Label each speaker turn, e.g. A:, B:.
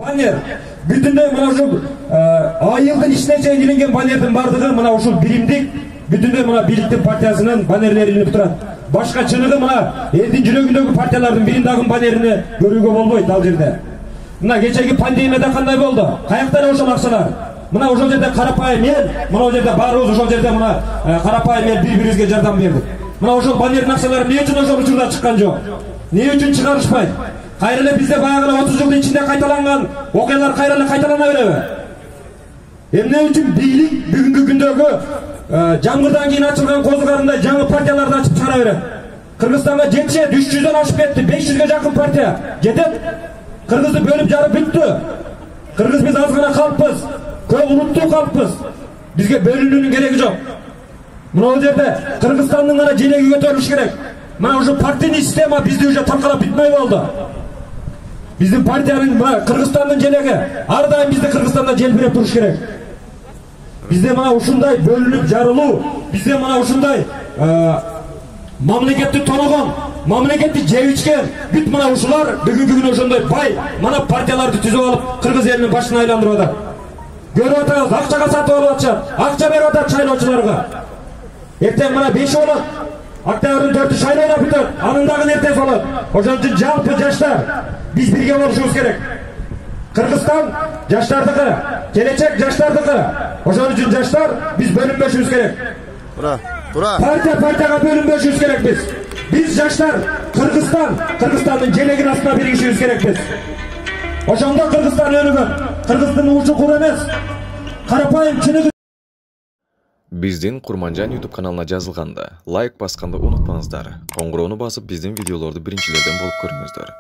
A: Баннер. Бүтүндөй мына ушул айылдын ичине чейин иленген баннердин бардыгы мына ушул биримдик бүтүндөй мына бийликтин партиясынын баннерлери илинип турат. Башка чыныгы мына элдин жүрөгүндөгү партиялардын бирин дагы баннерине көрүүгө болбойт ал жерде. Мына кечеги пандемияда кандай болду? Каяктан ошол акчалар? Мына ошол жерде карапайым эл, мына ошол жерде баарыбыз ошол жерде мына карапайым эл бири-бирибизге жардам бердик. Мына ошол баннердин акчалары эмне үчүн ошол учурда чыккан жок? Эмне үчүн чыгарышпайт? Кайра эле бизде баягы 30 жылдын ичинде кайталанган окуялар кайра эле кайталана береби? Эмне үчүн бийлик бүгүнкү күндөгү жамгырдан кийин ачылган козугарындай жаңы партияларды ачып чыгара берет? Кыргызстанга жетишет, 300дөн ашып кетти, 500ге жакын партия жетет. Кыргызды бөлүп жарып бүттү. Кыргыз биз аз гана калкпыз, көп улуттуу калкпыз. Бизге бөлүнүүнүн кереги жок. Мына жерде Кыргызстандын гана желеги көтөрүлүш керек. Мына ушу партийный система бизди уже таркалап бүтмөй болду. Биздин партиянын Кыргызстандын желеги ар дайым бизди Кыргызстанда желбиреп туруш керек. Бизде мына ушундай бөлүнүп жарылуу, бизде мына ушундай мамлекетти торогон, мамлекетти жеп ичкен бүт мына ушулар бүгүнкү күнү ошондой бай мына партияларды түзүп алып Кыргыз элинин башына айландырып атат. Көрүп атабыз, акчага сатып алып атышат, акча берип атат шайлоочуларга. Эртең мына 5 болот, октябрдын 4-ü шайлоолор бүтөт, анын дагы эртеси болот. Ошон үчүн жалпы жаштар биз бирге болушубуз керек. Кыргызстан жаштардыкы, келечек жаштардыкы. Ошон үчүн жаштар биз бөлүнбөшүбүз керек.
B: Тура.
A: Партияга бөлүнбөшүбүз керек биз. Биз жаштар Кыргызстандын желегин астына биригишибиз керек биз. Ошондо Кыргызстан өнүгөт. Кыргыздын учу кур эмес. Карапайым чыныгы.
C: Биздин Курманжан YouTube каналына жазылганда лайк басканды унутпаңыздар. Коңгуроону басып биздин видеолорду биринчилерден болуп көрүңүздөр.